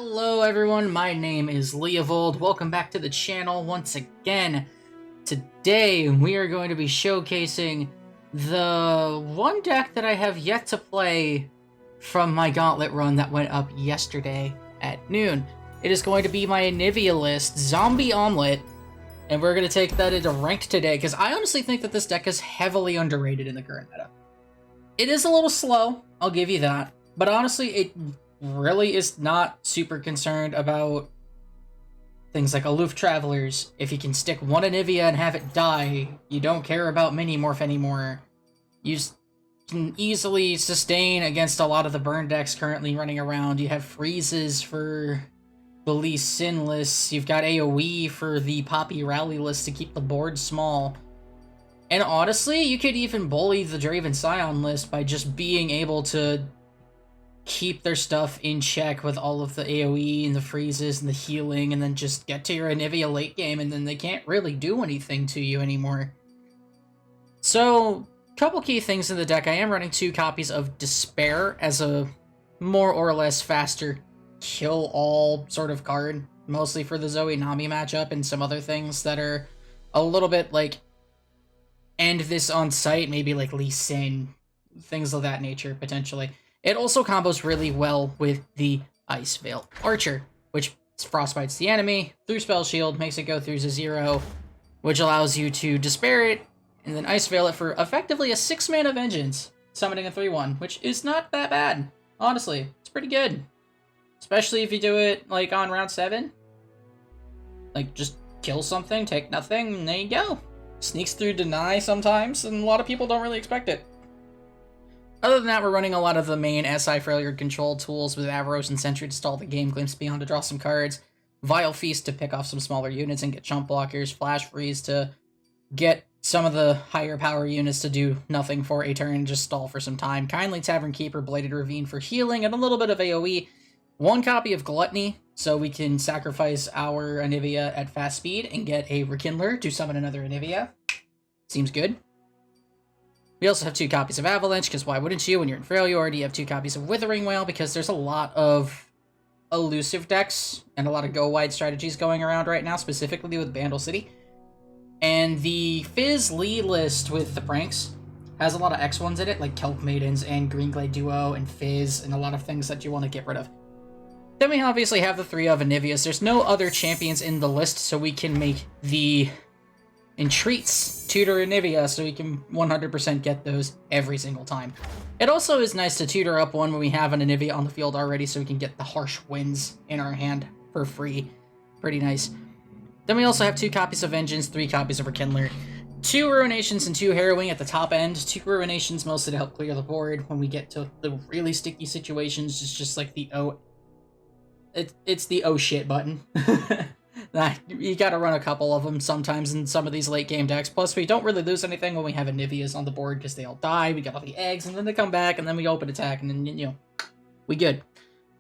Hello everyone, my name is Leovold. Welcome back to the channel once again. Today we are going to be showcasing the one deck that I have yet to play from my gauntlet run that went up yesterday at noon. It is going to be my Anivia list, Zombie Omelet, and we're going to take that into ranked today because I honestly think that this deck is heavily underrated in the current meta. It is a little slow, I'll give you that, but honestly it really is not super concerned about things like aloof travelers. If you can stick one Anivia and have it die, you don't care about mini-morph anymore. You can easily sustain against a lot of the burn decks currently running around. You have freezes for the least sinless. You've got AoE for the Poppy Rally list to keep the board small. And honestly, you could even bully the Draven Scion list by just being able to keep their stuff in check with all of the AoE and the freezes and the healing, and then just get to your Anivia late game, and then they can't really do anything to you anymore. So, couple key things in the deck. I am running 2 copies of Despair as a more or less faster kill-all sort of card, mostly for the Zoe Nami matchup and some other things that are a little bit like end this on site, maybe like Lee Sin, things of that nature, potentially. It also combos really well with the Ice Veil Archer, which frostbites the enemy through Spell Shield, makes it go through to 0, which allows you to Despair it, and then Ice Veil it for effectively a 6-mana Vengeance, summoning a 3/1, which is not that bad. Honestly, it's pretty good. Especially if you do it, like, on round 7. Like, just kill something, take nothing, and there you go. Sneaks through Deny sometimes, and a lot of people don't really expect it. Other than that, we're running a lot of the main SI failure control tools with Avaros and Sentry to stall the game, Glimpse Beyond to draw some cards, Vile Feast to pick off some smaller units and get chump blockers, Flash Freeze to get some of the higher power units to do nothing for a turn and just stall for some time, Kindly Tavern Keeper, Bladed Ravine for healing, and a little bit of AoE, 1 copy of Gluttony, so we can sacrifice our Anivia at fast speed and get a Rekindler to summon another Anivia. Seems good. We also have 2 copies of Avalanche, because why wouldn't you? When you're in Frail, you already have 2 copies of Withering Wail, because there's a lot of elusive decks and a lot of go-wide strategies going around right now, specifically with Bandle City. And the Fizz Lee list with the pranks has a lot of X1s in it, like Kelp Maidens and Greenglade Duo and Fizz, and a lot of things that you want to get rid of. Then we obviously have the 3 of Anivias. There's no other champions in the list, so we can make the Entreats tutor Anivia, so we can 100% get those every single time. It also is nice to tutor up one when we have an Anivia on the field already, so we can get the Harsh Winds in our hand for free. Pretty nice. Then we also have 2 copies of Vengeance, 3 copies of Rekindler, 2 Ruinations and 2 Harrowing at the top end. 2 Ruinations mostly to help clear the board when we get to the really sticky situations. It's just like the it's the oh shit button. You gotta run a couple of them sometimes in some of these late game decks. Plus, we don't really lose anything when we have Anivias on the board because they all die. We get all the eggs, and then they come back, and then we open attack, and then, you know, we good.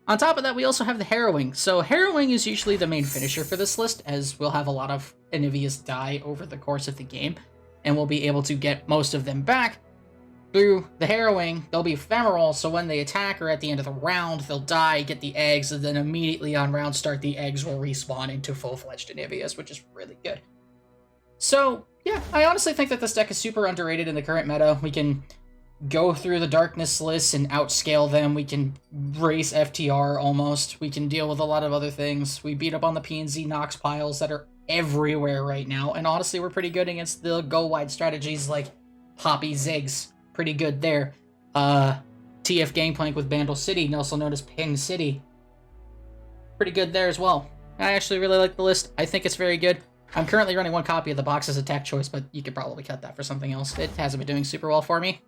On top of that, we also have the Harrowing. So Harrowing is usually the main finisher for this list, as we'll have a lot of Anivias die over the course of the game, and we'll be able to get most of them back through the Harrowing. They'll be ephemeral, so when they attack or at the end of the round, they'll die, get the eggs, and then immediately on round start, the eggs will respawn into full-fledged Anivias, which is really good. So, yeah, I honestly think that this deck is super underrated in the current meta. We can go through the Darkness lists and outscale them. We can race FTR almost. We can deal with a lot of other things. We beat up on the PnZ Nox piles that are everywhere right now, and honestly, we're pretty good against the go-wide strategies like Poppy Ziggs. Pretty good there. TF Gangplank with Bandle City, also known as PnZ. Pretty good there as well. I actually really like the list. I think it's very good. I'm currently running 1 copy of the box as a tech choice, but you could probably cut that for something else. It hasn't been doing super well for me.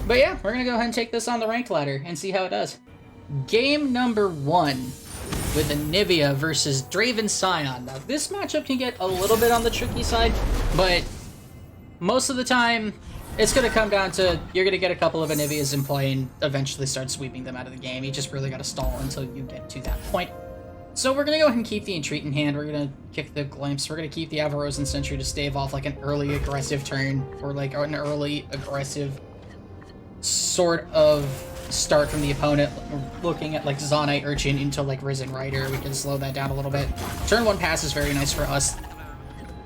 But yeah, we're going to go ahead and take this on the ranked ladder and see how it does. Game number 1 with Anivia versus Draven Scion. Now, this matchup can get a little bit on the tricky side, but most of the time, it's going to come down to, you're going to get a couple of Anivias in play and eventually start sweeping them out of the game. You just really got to stall until you get to that point. So we're going to go ahead and keep the Entreat in hand. We're going to kick the Glimpse. We're going to keep the Avaros and Sentry to stave off like an early aggressive turn, or like an early aggressive sort of start from the opponent, looking at like Zonite Urchin into like Risen Rider. We can slow that down a little bit. Turn 1 pass is very nice for us.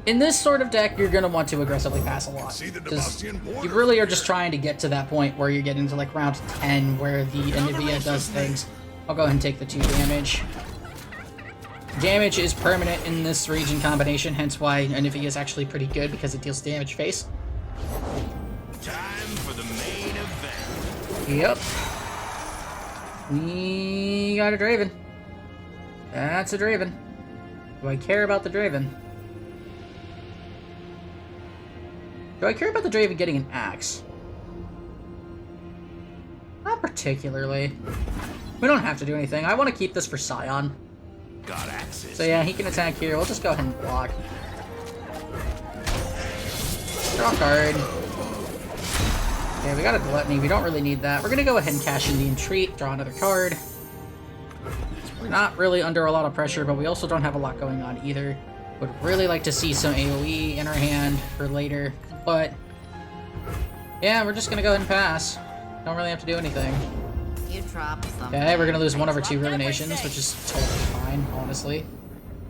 In this sort of deck, you're going to want to aggressively pass a lot, because you really are just trying to get to that point where you're getting to like round 10 where the Anivia does things. I'll go ahead and take the 2 damage. Damage is permanent in this region combination, hence why Anivia is actually pretty good, because it deals damage face. Time for the main event. Yep. We got a Draven. That's a Draven. Do I care about the Draven? Do I care about the Draven getting an axe? Not particularly. We don't have to do anything. I want to keep this for Scion. Got axes. So yeah, he can attack here. We'll just go ahead and block. Draw card. Okay, we got a Gluttony. We don't really need that. We're going to go ahead and cash in the Entreat, draw another card. We're not really under a lot of pressure, but we also don't have a lot going on either. Would really like to see some AoE in our hand for later, but yeah, we're just going to go ahead and pass. Don't really have to do anything. You dropped something. Okay, we're going to lose 1 over 2 Ruinations, which is totally fine, honestly.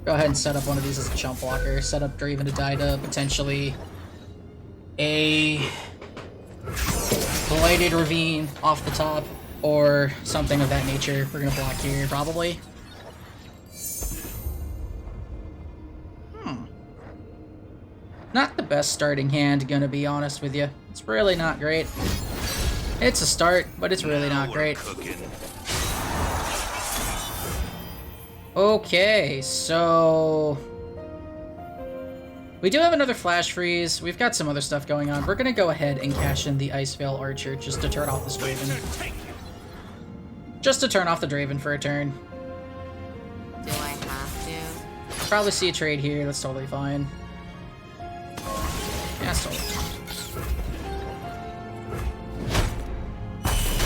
Go ahead and set up one of these as a chump blocker. Set up Draven to die to potentially a Blighted Ravine off the top, or something of that nature. We're gonna block here, probably. Not the best starting hand, gonna be honest with you. It's really not great. It's a start, but it's really not great. Okay, so we do have another Flash Freeze. We've got some other stuff going on. We're gonna go ahead and cash in the Iceveil Archer just to turn off this Draven. Just to turn off the Draven for a turn. Do I have to? Probably see a trade here. That's totally fine. Yeah, that's totally fine.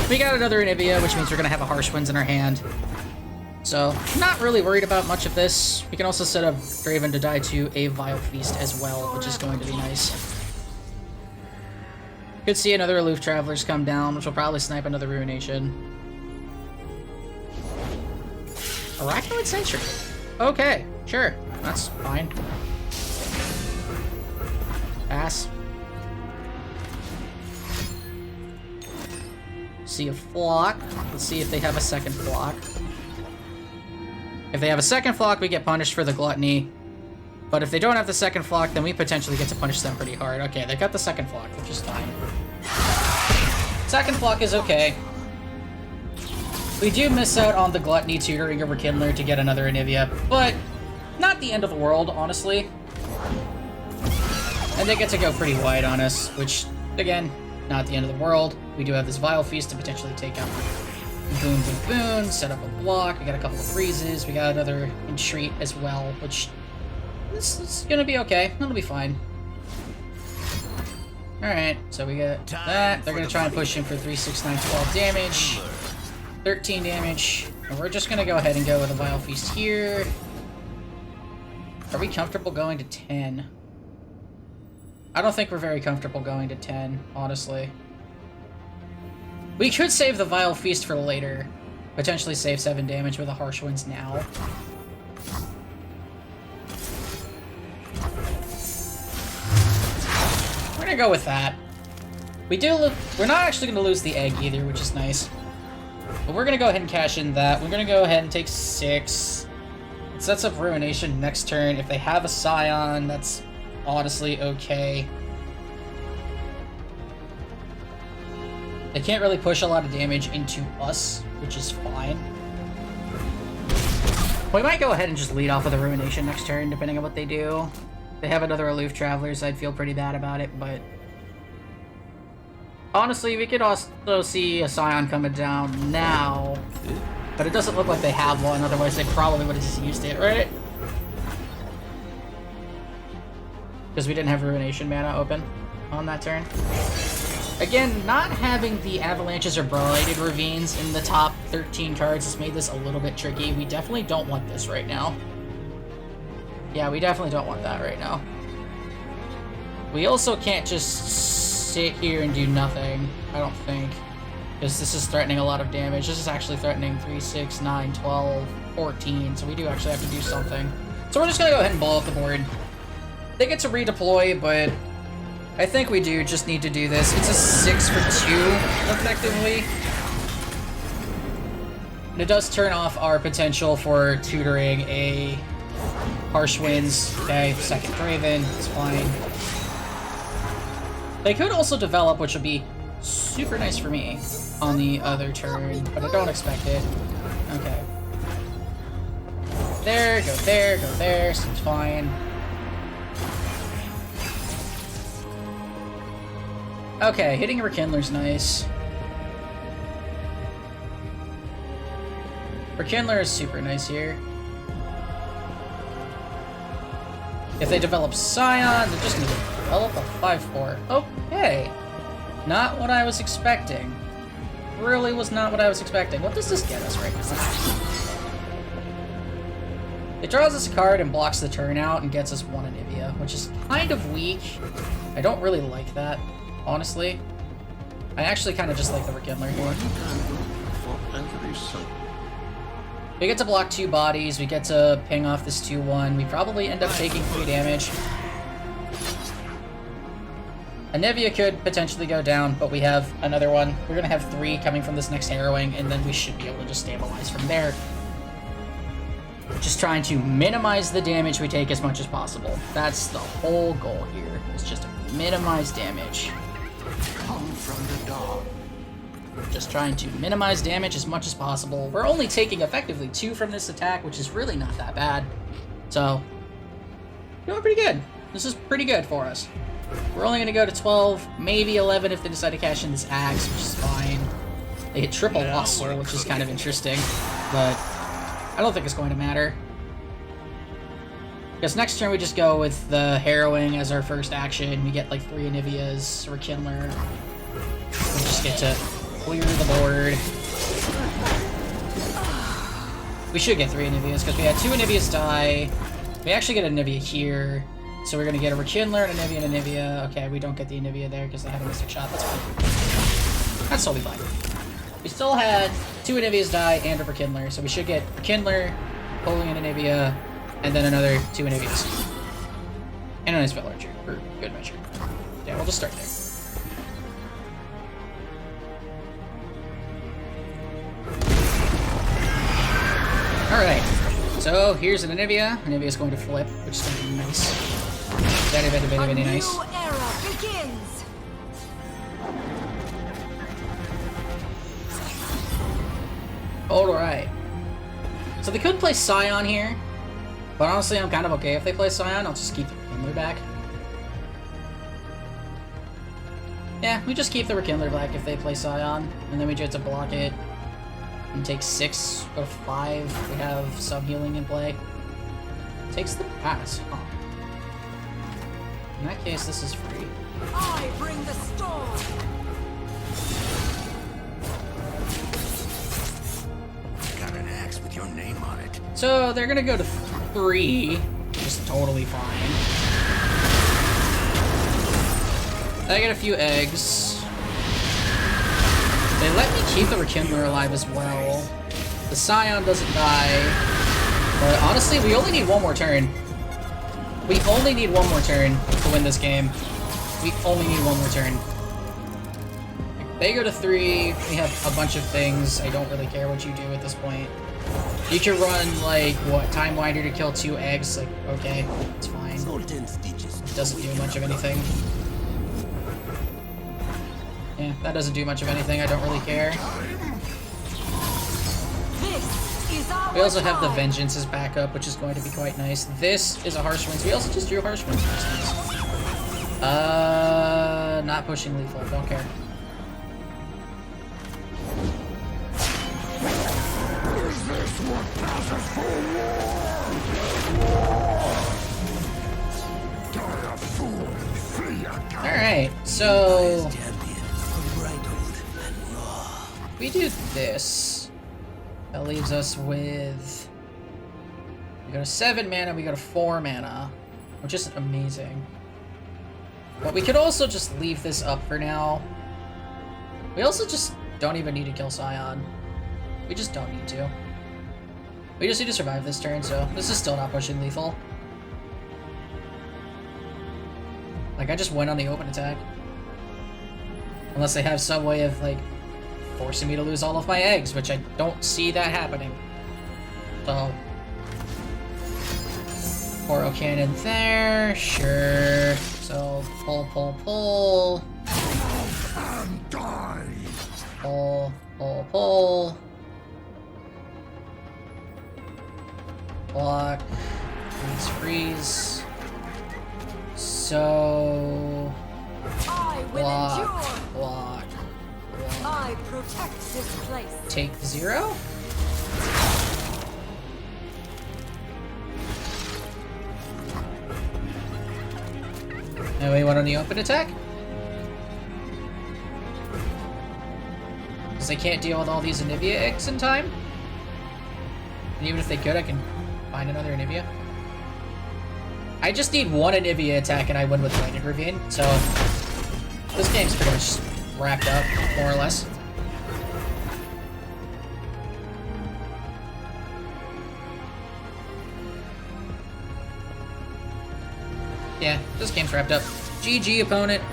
We got another Anivia, which means we're gonna have a Harsh Winds in our hand. So, not really worried about much of this. We can also set up Draven to die to a Vile Feast as well, which is going to be nice. Could see another Aloof Travelers come down, which will probably snipe another Ruination. Arachnoid Sentry. Okay, sure. That's fine. Pass. See a flock. Let's see if they have a second flock. If they have a second flock, we get punished for the Gluttony. But if they don't have the second flock, then we potentially get to punish them pretty hard. Okay, they got the second flock, which is fine. Second flock is okay. We do miss out on the Gluttony tutoring over Kindler to get another Anivia, but not the end of the world, honestly. And they get to go pretty wide on us, which, again, not the end of the world. We do have this Vile Feast to potentially take out Boon, Boon, Boon, set up a block. We got a couple of freezes. We got another Entreat as well, which this is gonna be okay. It'll be fine. Alright, so we get that. They're gonna try and push him for 3, 6, 9, 12 damage. 13 damage. And we're just gonna go ahead and go with a Vile Feast here. Are we comfortable going to 10? I don't think we're very comfortable going to 10, honestly. We could save the Vile Feast for later. Potentially save 7 damage with a Harsh Winds now. We're gonna go with that. We're not actually gonna lose the egg either, which is nice. But we're gonna go ahead and cash in that. We're gonna go ahead and take 6. It sets up Ruination next turn. If they have a Scion, that's honestly okay. They can't really push a lot of damage into us, which is fine. We might go ahead and just lead off with a Ruination next turn, depending on what they do. If they have another Aloof Travelers, I'd feel pretty bad about it, but honestly, we could also see a Scion coming down now, but it doesn't look like they have one, otherwise they probably would have just used it, right? Because we didn't have Ruination mana open on that turn. Again, not having the Avalanches or Blighted Ravines in the top 13 cards has made this a little bit tricky. We definitely don't want this right now. Yeah, we definitely don't want that right now. We also can't just sit here and do nothing, I don't think. Because this is threatening a lot of damage. This is actually threatening 3, 6, 9, 12, 14. So we do actually have to do something. So we're just going to go ahead and blow up the board. They get to redeploy, but I think we do just need to do this. It's a 6 for 2, effectively. And it does turn off our potential for tutoring a Harsh Winds. Okay, second Draven, it's fine. They could also develop, which would be super nice for me on the other turn, but I don't expect it. Okay. There, go there, seems fine. Okay, hitting a Rekindler's nice. Rekindler is super nice here. If they develop Scion, they're just gonna develop a 5-4. Okay. Not what I was expecting. Really was not what I was expecting. What does this get us right now? It draws us a card and blocks the turn out and gets us 1 Anivia, which is kind of weak. I don't really like that, honestly. I actually kind of just like the Rekindler here. We get to block 2 bodies, we get to ping off this 2-1, we probably end up taking 3 damage. Anivia could potentially go down, but we have another one. We're gonna have 3 coming from this next Harrowing, and then we should be able to just stabilize from there. Just trying to minimize the damage we take as much as possible. That's the whole goal here, is just to minimize damage. Come from the dawn. Just trying to minimize damage as much as possible. We're only taking effectively 2 from this attack, which is really not that bad. So, doing pretty good. This is pretty good for us. We're only going to go to 12, maybe 11 if they decide to cash in this axe, which is fine. They hit triple Lost Soul, which is kind of interesting, but I don't think it's going to matter. Because next turn we just go with the Harrowing as our first action. We get like 3 Anivias, Rekindler. We just get to clear the board. We should get 3 Anivias because we had 2 Anivias die. We actually get an Anivia here. So we're going to get a Rekindler, an Anivia, and an Anivia. Okay, we don't get the Anivia there because they had a Mystic Shot. That's fine. That's totally fine. We still had 2 Anivias die and a Rekindler, so we should get Rekindler, pulling an Anivia, and then another 2 Anivias. And a nice Spell Archer, for good measure. Yeah, we'll just start there. Alright, so here's an Anivia. Anivia's going to flip, which is going to be nice. Very, very, very, very nice. A new era begins. Alright. So they could play Scion here, but honestly I'm kind of okay if they play Scion. I'll just keep the Rekindler back. Yeah, we just keep the Rekindler back if they play Scion, and then we just have to block it and take 6 or 5. We have some healing in play. Takes the pass, huh? In that case, this is free. I bring the storm. Got an axe with your name on it. So they're gonna go to 3, which is totally fine. I get a few eggs. They let me keep the Rekindler alive as well. The Scion doesn't die. But honestly, we only need 1 more turn. We only need 1 more turn to win this game. We only need 1 more turn. They go to 3. We have a bunch of things. I don't really care what you do at this point. You can run, like, what, Time Winder to kill 2 eggs. Like, okay, it's fine. It doesn't do much of anything. Yeah, that doesn't do much of anything. I don't really care. We also have the Vengeance as backup, which is going to be quite nice. This is a Harsh Winds. We also just drew Harsh Winds. Not pushing lethal. Don't care. Is this what passes for war? Alright, so we do this. That leaves us with... we go to 7 mana, we go to 4 mana, which isn't amazing. But we could also just leave this up for now. We also just don't even need to kill Scion. We just don't need to. We just need to survive this turn, so this is still not pushing lethal. Like, I just went on the open attack. Unless they have some way of, like, forcing me to lose all of my eggs, which I don't see that happening. So... Oro Cannon there, sure. So, pull, pull, pull. And die. Pull, pull, pull. Block. Freeze, freeze. So... I will Block, endure. block, block. I protect this place. Take 0? Now we went on the open attack? Because they can't deal with all these Anivia eggs in time? And even if they could, I can find another Anivia. I just need one Anivia attack and I win with Blinded Ravine, so... This game's pretty much wrapped up, more or less. Yeah, this game's wrapped up. GG, opponent.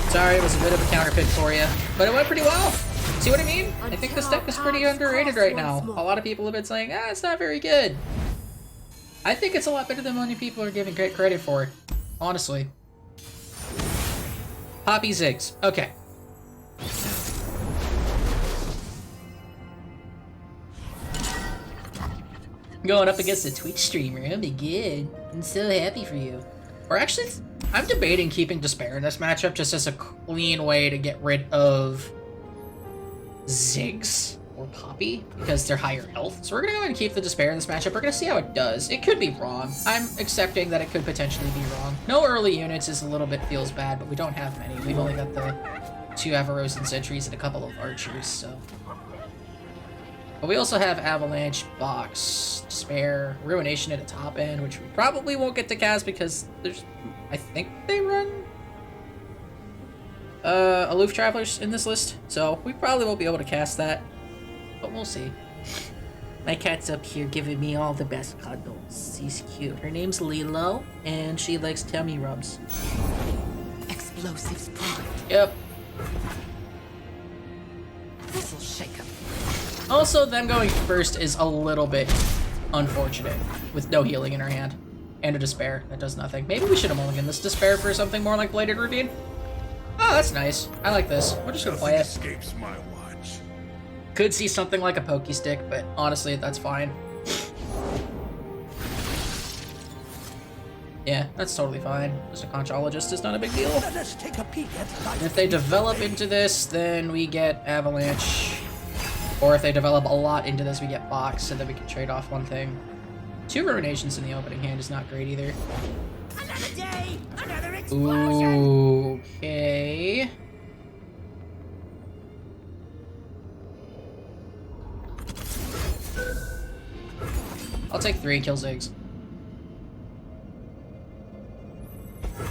Sorry, it was a bit of a counter pick for you, but it went pretty well. See what I mean? I think this deck is pretty underrated right now. A lot of people have been saying, it's not very good. I think it's a lot better than many people are giving great credit for it, honestly. Poppy Ziggs. Okay. Going up against a Twitch streamer. Oh my god. I'm so happy for you. Or actually, I'm debating keeping Despair in this matchup just as a clean way to get rid of Ziggs or Poppy because they're higher health. So we're gonna go ahead and keep the Despair in this matchup. We're gonna see how it does. It could be wrong. I'm accepting that it could potentially be wrong. No early units is a little bit feels bad, but we don't have many. We've only got the 2 Avaros and Sentries and a couple of Archers, so... But we also have Avalanche, Box, Despair, Ruination at the top end, which we probably won't get to cast because there's... I think they run... Aloof Travelers in this list, so we probably won't be able to cast that. But we'll see. My cat's up here giving me all the best cuddles. She's cute. Her name's Lilo, and she likes tummy rubs. Explosives prime. Yep. This'll shake 'em. Also, them going first is a little bit unfortunate, with no healing in her hand. And a Despair that does nothing. Maybe we should have mulliganed this Despair for something more like Bladed Ravine. Oh, that's nice. I like this. We're just gonna play it. Escapes my watch. Could see something like a Pokey Stick, but honestly, that's fine. Yeah, that's totally fine. Just a Conchologist is not a big deal. Let us take a peek at life. And if they develop into this, then we get Avalanche. Or if they develop a lot into this, we get Box, so that we can trade off one thing. 2 Ruinations in the opening hand is not great either. Another day, another explosion. Okay. I'll take 3, kill Ziggs.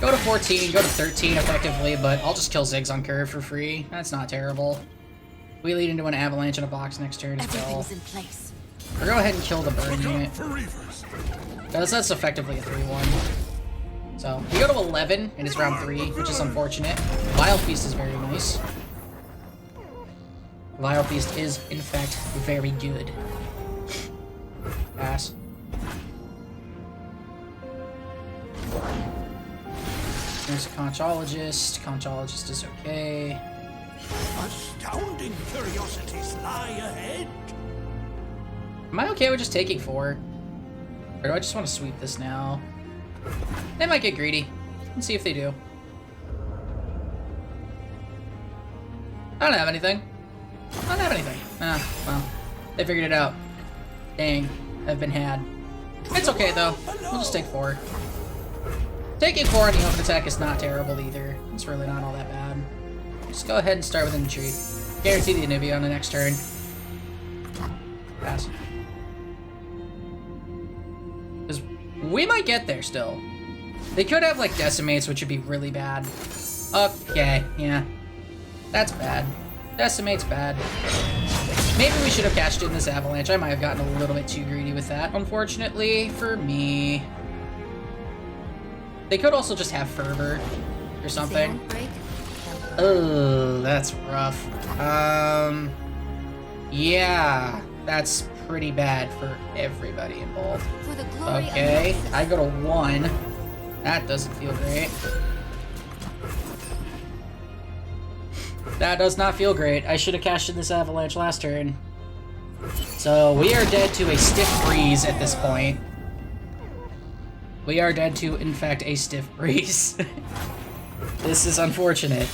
Go to 14, go to 13 effectively, but I'll just kill Ziggs on curve for free. That's not terrible. We lead into an Avalanche and a Box next turn as well. Everything's in place. Or go ahead and kill the burn Look unit. out for reavers. That's effectively a 3-1. So, we go to 11, and it's round 3, which is unfortunate. Vile Feast is very nice. Vile Feast is, in fact, very good. Pass. There's a Conchologist. Conchologist is okay. Astounding curiosities lie ahead. Am I okay with just taking 4? Or do I just want to sweep this now? They might get greedy. Let's see if they do. I don't have anything. I don't have anything. Ah, well. They figured it out. Dang. I've been had. It's okay, though. We'll just take 4. Taking 4 on the open attack is not terrible, either. It's really not all that bad. Just go ahead and start with an Entreat. Guarantee the Anivia on the next turn. Pass. Because we might get there still. They could have, like, Decimates, which would be really bad. Okay, yeah. That's bad. Decimate's bad. Maybe we should have cashed in this avalanche. I might have gotten a little bit too greedy with that, unfortunately for me. They could also just have fervor or something. Oh, that's rough. Yeah, that's pretty bad for everybody involved. Okay, I go to 1. That doesn't feel great. That does not feel great. I should have cashed in this avalanche last turn. So we are dead to a stiff breeze at this point. We are dead to, in fact, a stiff breeze. This is unfortunate.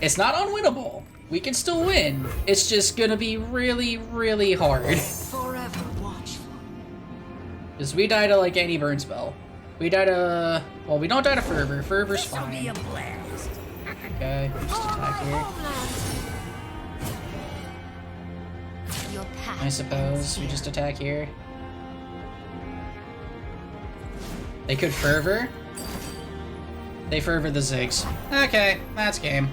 It's not unwinnable. We can still win. It's just gonna be really, really hard. Forever watchful. Because we die to, like, any burn spell. We die to... Well, we don't die to Fervor. Fervor's fine. Okay, just attack here. I suppose we just attack here. They could Fervor. They Fervor the Ziggs. Okay, that's game.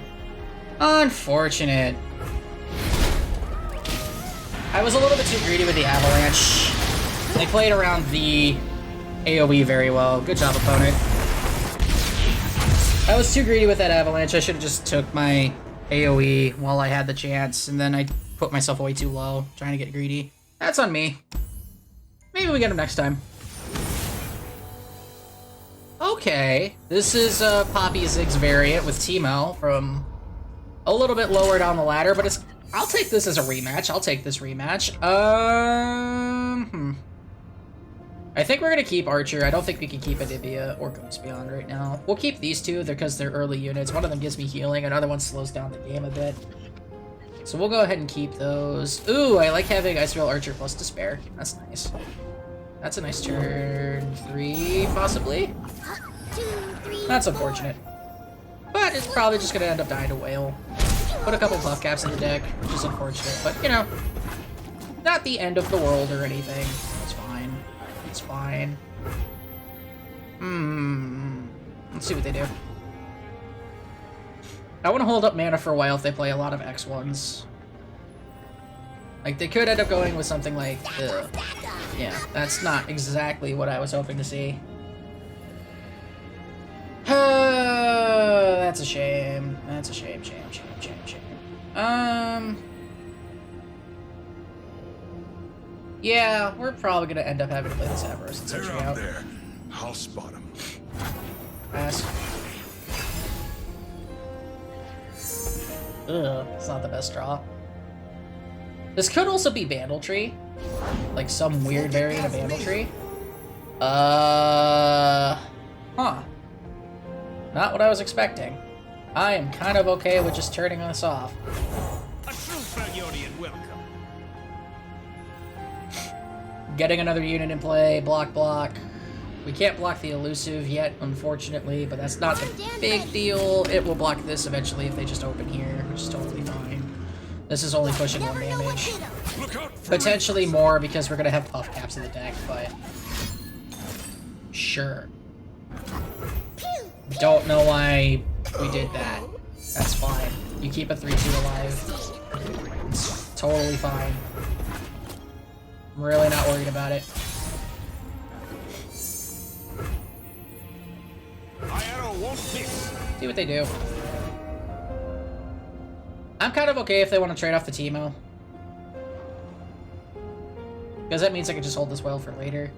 Unfortunate. I was a little bit too greedy with the Avalanche. They played around the AoE very well. Good job, opponent. I was too greedy with that Avalanche. I should have just took my AoE while I had the chance, and then I put myself way too low, trying to get greedy. That's on me. Maybe we get him next time. Okay, this is Poppy Ziggs variant with Teemo from a little bit lower down the ladder, but it's... I'll take this as a rematch. I'll take this rematch. I think we're gonna keep Archer. I don't think we can keep Anivia or Ghost Beyond right now. We'll keep these two because they're early units. One of them gives me healing, another one slows down the game a bit. So we'll go ahead and keep those. Ooh, I like having Icefield Archer plus Despair. That's nice. That's a nice turn 3, possibly. That's unfortunate. But it's probably just gonna end up dying to Whale. Put a couple buff caps in the deck, which is unfortunate, but you know, not the end of the world or anything. It's fine. It's fine. Let's see what they do. I want to hold up mana for a while if they play a lot of X1s. Like, they could end up going with something like... yeah, that's not exactly what I was hoping to see. That's a shame. That's a shame. Yeah, we're probably gonna end up having to play this Avarice and Sentry out. There. I'll spot him. Pass. Ugh, it's not the best draw. This could also be Bandletree. Like some weird variant of Bandletree. Huh. Not what I was expecting. I am kind of okay with just turning this off. A true Falconian welcome. Getting another unit in play, block. We can't block the elusive yet, unfortunately, but that's not the big deal. It will block this eventually if they just open here, which is totally fine. This is only pushing 1 damage. Potentially more because we're gonna have buff caps in the deck, but sure. Don't know why we did that. That's fine. You keep a 3-2 alive. It's totally fine. I'm really not worried about it. My arrow won't miss. See what they do. I'm kind of okay if they want to trade off the Teemo. Because that means I can just hold this well for later.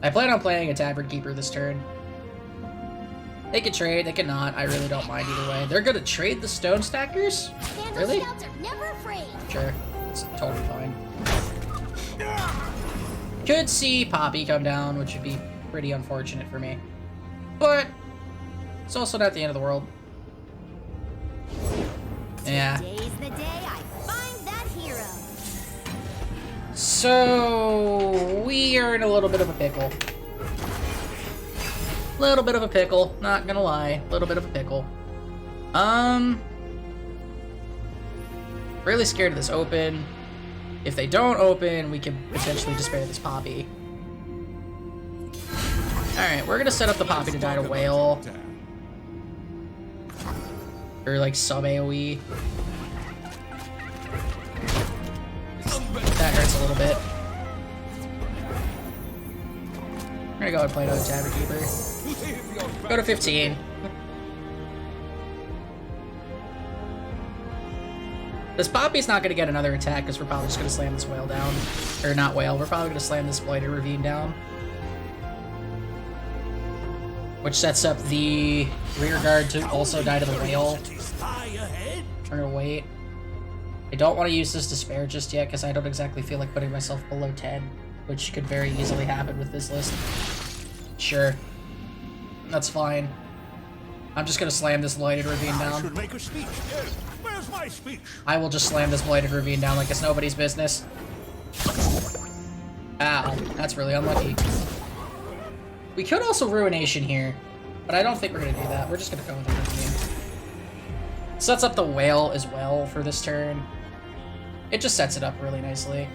I plan on playing a Tavern Keeper this turn. They can trade, they can not. I really don't mind either way. They're gonna trade the Stone Stackers? Really? Sure. It's totally fine. Could see Poppy come down, which would be pretty unfortunate for me. But it's also not the end of the world. Yeah. Today's the day I find that hero. So we are in a little bit of a pickle. Little bit of a pickle, not gonna lie. Little bit of a pickle. Really scared of this open. If they don't open, we can potentially despair this Poppy. Alright, we're gonna set up the Poppy to die to Whale. Or like sub AoE. That hurts a little bit. I'm gonna go and play another Tavern Keeper. Go to 15. This Poppy's not gonna get another attack because we're probably just gonna slam this whale down. Or not whale, we're probably gonna slam this Blighted Ravine down. Which sets up the rear guard to also die to the whale. We're gonna wait. I don't want to use this Despair just yet because I don't exactly feel like putting myself below 10, which could very easily happen with this list. Sure. That's fine. I'm just gonna slam this Blighted Ravine I down. should make a speech. Yes. Where's my speech? I will just slam this Blighted Ravine down like it's nobody's business. Ow, that's really unlucky. We could also Ruination here, but I don't think we're gonna do that. We're just gonna go with the Ravine. Sets up the whale as well for this turn. It just sets it up really nicely.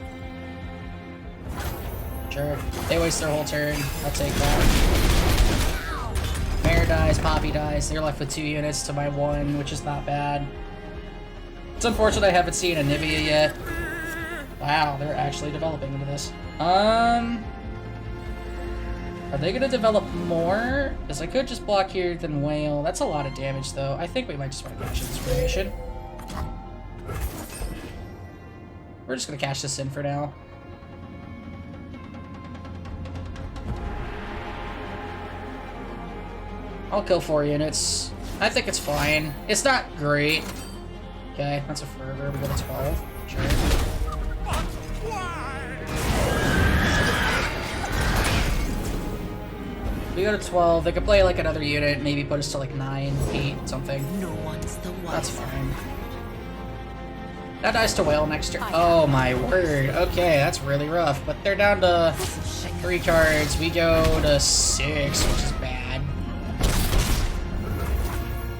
Sure, they waste their whole turn. I'll take that. Mare dies, Poppy dies. They're left with 2 units to my 1, which is not bad. It's unfortunate I haven't seen Anivia yet. Wow, they're actually developing into this. Are they gonna develop more? Because I could just block here, then whale. That's a lot of damage, though. I think we might just want to cash in this formation. We're just gonna cash this in for now. I'll kill 4 units. I think it's fine. It's not great. Okay, that's a fervor. We go to 12. Sure. We go to 12. They could play like another unit, maybe put us to like 9, 8, something. No one's the one. That's fine. That dies to whale next turn. Oh my word. Okay, that's really rough. But they're down to 3 cards. We go to 6, which is bad.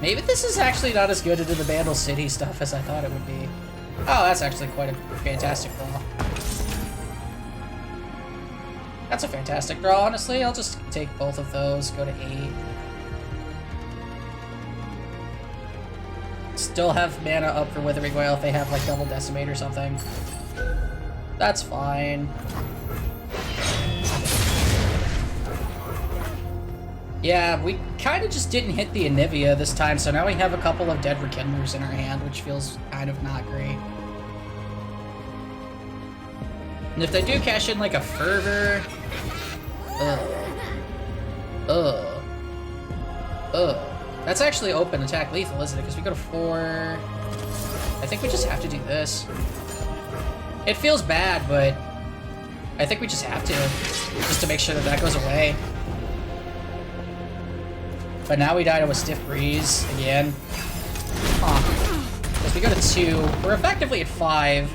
Maybe this is actually not as good into the Bandle City stuff as I thought it would be. Oh, that's actually quite a fantastic draw. That's a fantastic draw, honestly. I'll just take both of those, go to 8. Still have mana up for Withering Whale if they have like double Decimate or something. That's fine. Yeah, we kind of just didn't hit the Anivia this time, so now we have a couple of dead Rekindlers in our hand, which feels kind of not great. And if they do cash in like a Fervor... That's actually open attack lethal, isn't it? Because we go to 4... I think we just have to do this. It feels bad, but I think we just have to. Just to make sure that that goes away. But now we die to a Stiff Breeze again. Huh. Because we go to 2. We're effectively at 5.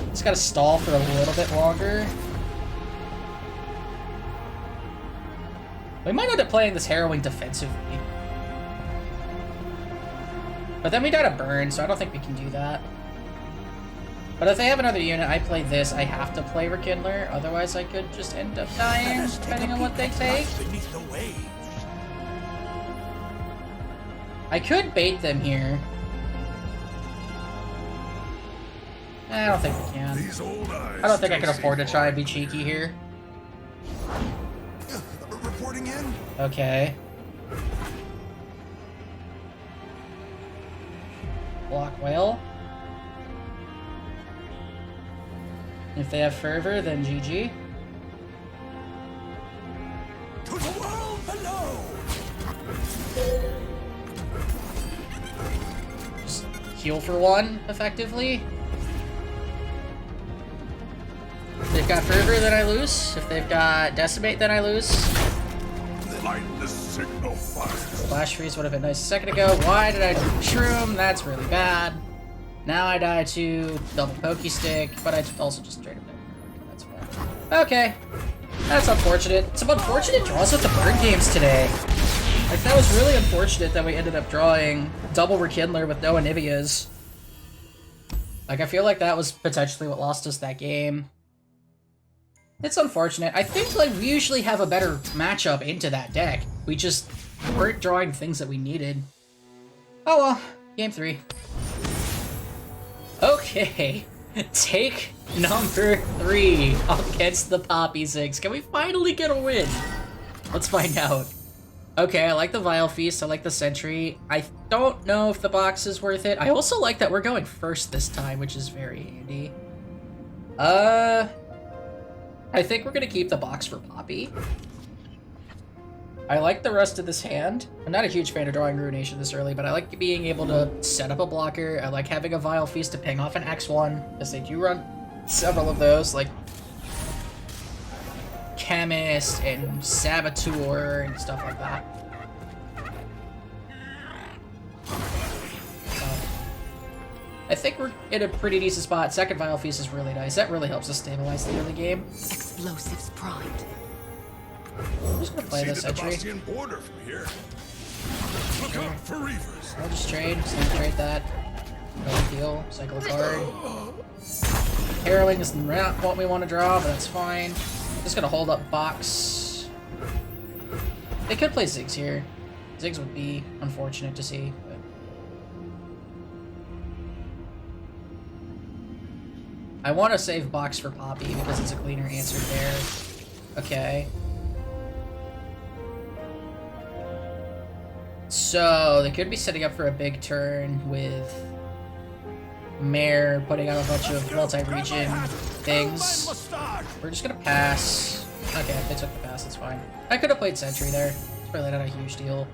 Just gotta stall for a little bit longer. We might end up playing this Harrowing defensively. But then we die to burn, so I don't think we can do that. But if they have another unit, I play this, I have to play Rekindler. Otherwise, I could just end up dying, depending on what they take. I could bait them here. I don't think we can. I don't think I can afford to try and be cheeky here. Reporting in. Okay. Block whale. If they have fervor, then GG. To the world below. Just heal for 1, effectively. If they've got fervor, then I lose. If they've got decimate, then I lose. Light the signal fire. Flash freeze would have been nice a second ago. Why did I do shroom? That's really bad. Now I die to double pokey stick, but I also just straight up died. That's fine. Okay. That's unfortunate. Some unfortunate draws with the burn games today. Like, that was really unfortunate that we ended up drawing double Rekindler with no Anivias. Like, I feel like that was potentially what lost us that game. It's unfortunate. I think, like, we usually have a better matchup into that deck. We just weren't drawing things that we needed. Oh well. Game 3. Okay. Take number 3 against the Poppy Zigs. Can we finally get a win? Let's find out. Okay, I like the Vile Feast. I like the Sentry. I don't know if the box is worth it. I also like that we're going first this time, which is very handy. I think we're gonna keep the box for Poppy. I like the rest of this hand. I'm not a huge fan of drawing Ruination this early, but I like being able to set up a blocker. I like having a Vile Feast to ping off an X1, because they do run several of those, like Chemist and Saboteur and stuff like that. So, I think we're in a pretty decent spot. Second Vile Feast is really nice. That really helps us stabilize the early game. Explosives primed. I'm just gonna play this Sentry. Border from here. Look out for Reavers. I'll just trade, snap trade that. No big deal. Cycle a card. Harrowing is not what we want to draw, but that's fine. Just gonna hold up box. They could play Ziggs here. Ziggs would be unfortunate to see, but I want to save box for Poppy because it's a cleaner answer there. Okay. So they could be setting up for a big turn with Mare putting out a bunch of multi-region things. We're just gonna pass. Okay, if they took the pass, that's fine. I could have played Sentry there. It's probably not a huge deal.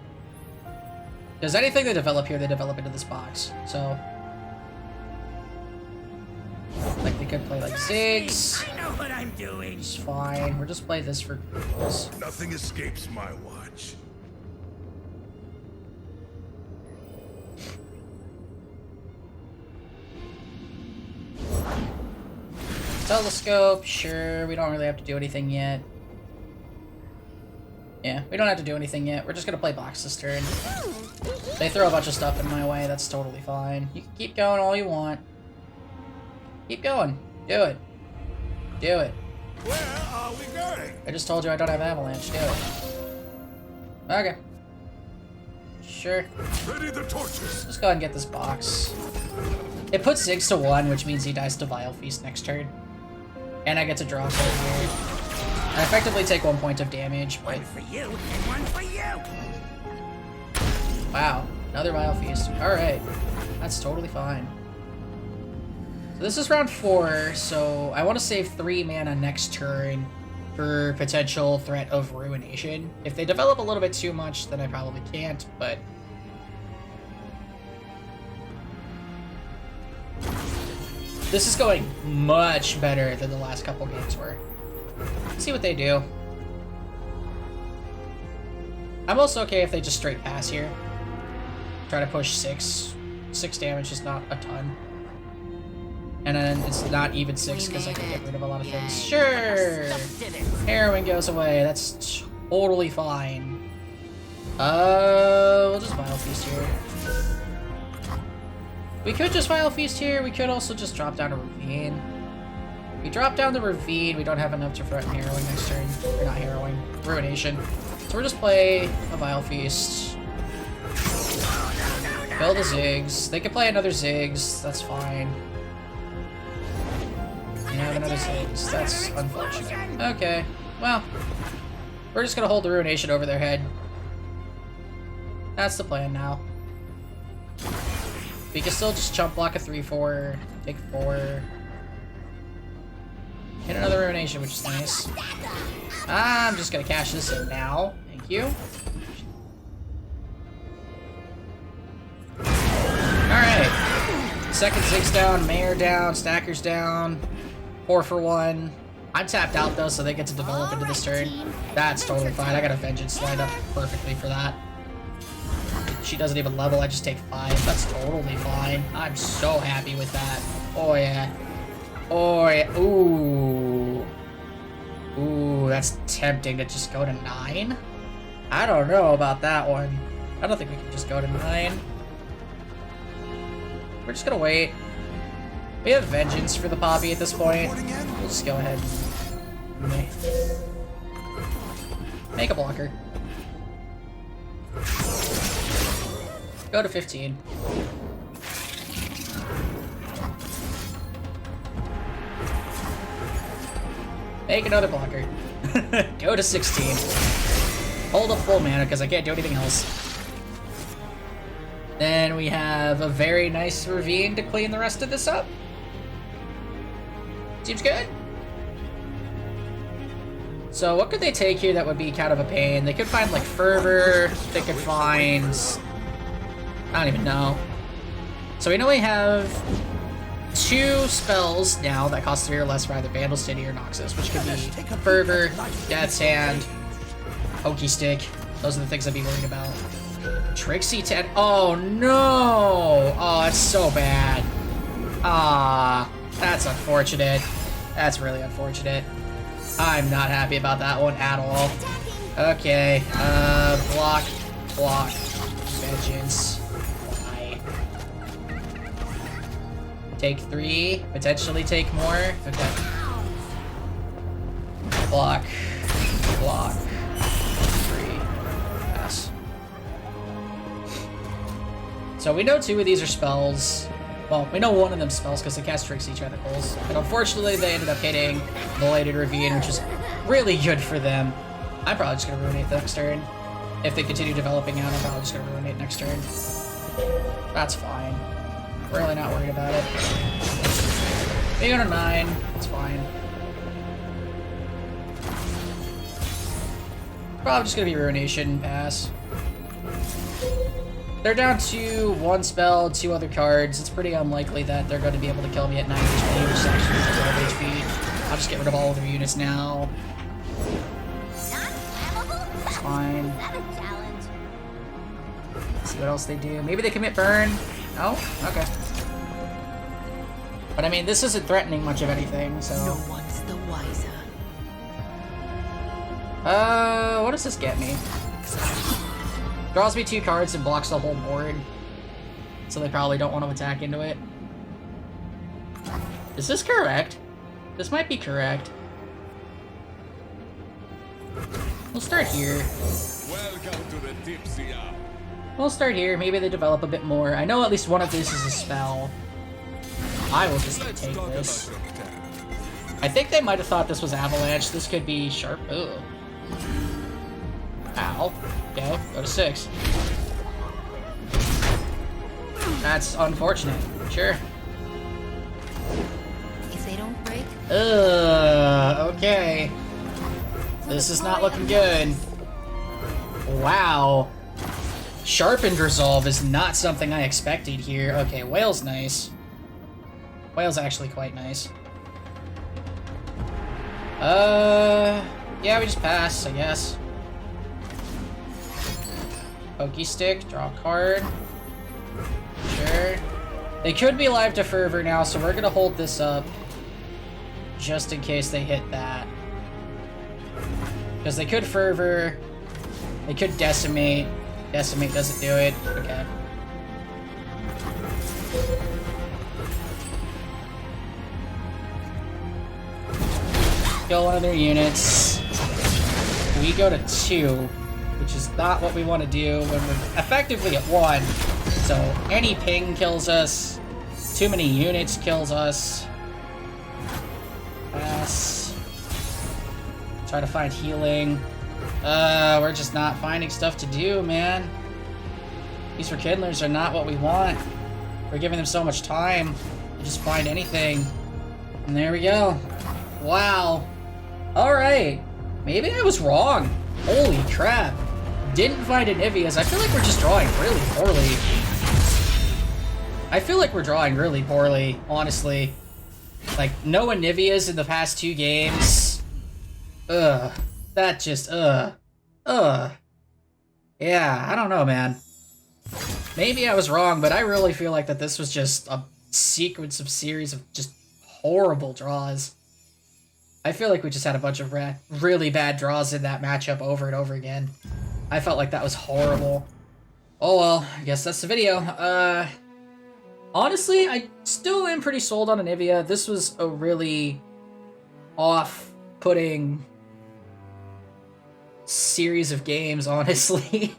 Because anything they develop here, they develop into this box. So, like they could play like Ziggs. I know what I'm doing. It's fine. We'll just play this for goals. Nothing escapes my watch. Telescope, sure. We don't really have to do anything yet. Yeah, we don't have to do anything yet. We're just gonna play box this turn. They throw a bunch of stuff in my way, that's totally fine. You can keep going all you want. Keep going. Do it. Do it. Where are we going? I just told you I don't have Avalanche. Do it. Okay. Sure. Ready the torches. Just go ahead and get this box. It puts Ziggs to 1, which means he dies to Vile Feast next turn. And I get to draw a card here. I effectively take 1 point of damage, but... One for you and one for you. Wow. Another Vile Feast. Alright. That's totally fine. So this is round 4, so I want to save 3 mana next turn for potential threat of Ruination. If they develop a little bit too much, then I probably can't, but... This is going much better than the last couple games were. Let's see what they do. I'm also okay if they just straight pass here. Try to push 6. 6 damage is not a ton. And then it's not even 6 because I can get rid of a lot of things. Sure! Harrowing goes away. That's totally fine. We'll just Vile Feast here. We could just Vile Feast here. We could also just drop down a Ravine. If we drop down the Ravine, we don't have enough to threaten Harrowing next turn. Or not Harrowing. Ruination. So we'll just play a Vile Feast. Kill the Ziggs. They could play another Ziggs. That's fine. You have another Ziggs. That's unfortunate. Okay. Well, we're just gonna hold the Ruination over their head. That's the plan now. We can still just chump block a 3/4, take 4. Hit another Ruination, which is nice. I'm just gonna cash this in now. Thank you. Alright. Second Ziggs down, Mayor down, Stacker's down. 4 for 1. I'm tapped out though, so they get to develop into this turn. That's totally fine. I got a Vengeance lined up perfectly for that. She doesn't even level, I just take 5. That's totally fine. I'm so happy with that. Oh yeah. Oh yeah. Ooh. Ooh, that's tempting to just go to 9. I don't know about that one. I don't think we can just go to 9. We're just gonna wait. We have Vengeance for the Poppy at this point. We'll just go ahead and make a blocker. Go to 15. Make another blocker. Go to 16. Hold up full mana because I can't do anything else. Then we have a very nice ravine to clean the rest of this up. Seems good. So what could they take here that would be kind of a pain? They could find like Fervor. They could find... I don't even know. So we know we have 2 spells now that cost 3 or less for either Vandal City or Noxus, which could be Fervor, Death's Hand, Hokey Stick. Those are the things I'd be worried about. Trixie 10. Oh no! Oh, that's so bad. Ah, that's unfortunate. That's really unfortunate. I'm not happy about that one at all. Okay, block, block, vengeance. Bye. Take 3, potentially take more. Okay. Block, block, 3, pass. So we know 2 of these are spells. Well, we know one of them spells because they cast Trixie Tentacles. But unfortunately, they ended up hitting Belated Ravine, which is really good for them. I'm probably just going to ruinate next turn. If they continue developing out, I'm probably just going to ruinate next turn. That's fine. Really not worried about it. They go to 9. It's fine. Probably just going to be Ruination, pass. They're down to 1 spell, 2 other cards. It's pretty unlikely that they're going to be able to kill me at 9 HP, which is actually 12 HP. I'll just get rid of all of their units now. It's fine. Let's see what else they do. Maybe they commit burn? No? Okay. But I mean, this isn't threatening much of anything, so... No one's the wiser. What does this get me? Draws me 2 cards and blocks the whole board. So they probably don't want to attack into it. Is this correct? This might be correct. We'll start here. Welcome to the tipsy hour. We'll start here. Maybe they develop a bit more. I know at least one of these is a spell. I will just Let's take talk this. about your attack. I think they might have thought this was Avalanche. This could be Sharp. Ooh. Ow. Okay, go to 6. That's unfortunate. Sure. If they don't break, Okay. This is not looking good. Wow. Sharpened Resolve is not something I expected here. Okay, Whale's nice. Whale's actually quite nice. Yeah, we just pass, I guess. Pokey Stick, draw a card. Sure. They could be live to Fervor now, so we're gonna hold this up. Just in case they hit that. Because they could Fervor. They could Decimate. Decimate doesn't do it. Okay. Kill one of their units. We go to 2, which is not what we want to do when we're effectively at 1. So any ping kills us. Too many units kills us. Pass. Try to find healing. We're just not finding stuff to do, man. These rekindlers are not what we want. We're giving them so much time to just find anything. And there we go. Wow. Alright. Maybe I was wrong. Holy crap. Didn't find Anivias. I feel like we're just drawing really poorly. I feel like we're drawing really poorly, honestly. Like, no Anivias in the past 2 games. Ugh. That just, Yeah, I don't know, man. Maybe I was wrong, but I really feel like that this was just a sequence of series of just horrible draws. I feel like we just had a bunch of really bad draws in that matchup over and over again. I felt like that was horrible. Oh well, I guess that's the video. Honestly, I still am pretty sold on Anivia. This was a really off-putting series of games, honestly.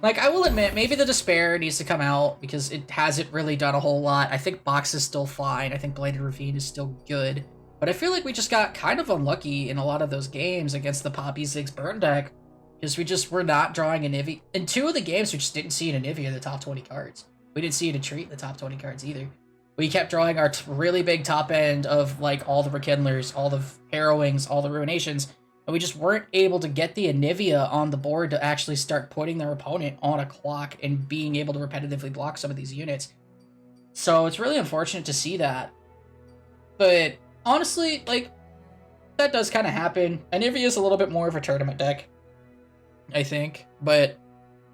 Like, I will admit, maybe the Despair needs to come out because it hasn't really done a whole lot. I think Box is still fine. I think Bladed Ravine is still good. But I feel like we just got kind of unlucky in a lot of those games against the Poppy Ziggs burn deck, because we just were not drawing Anivia. In 2 of the games, we just didn't see an Anivia in the top 20 cards. We didn't see an Entreat in the top 20 cards either. We kept drawing our really big top end of like all the Rekindlers, all the Harrowings, all the Ruinations, and we just weren't able to get the Anivia on the board to actually start putting their opponent on a clock and being able to repetitively block some of these units. So it's really unfortunate to see that. But honestly, like, that does kind of happen. Anivia is a little bit more of a tournament deck, I think, but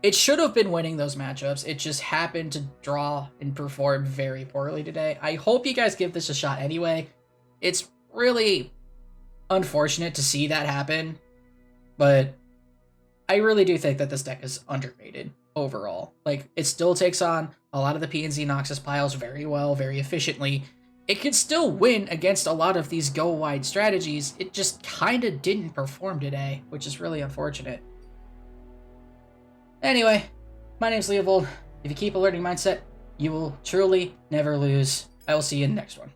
it should have been winning those matchups. It just happened to draw and perform very poorly today. I hope you guys give this a shot anyway. It's really unfortunate to see that happen, but I really do think that this deck is underrated overall. Like, it still takes on a lot of the PnZ Noxus piles very well, very efficiently. It can still win against a lot of these go-wide strategies. It just kind of didn't perform today, which is really unfortunate. Anyway, my name's Leovold. If you keep a learning mindset, you will truly never lose. I will see you in the next one.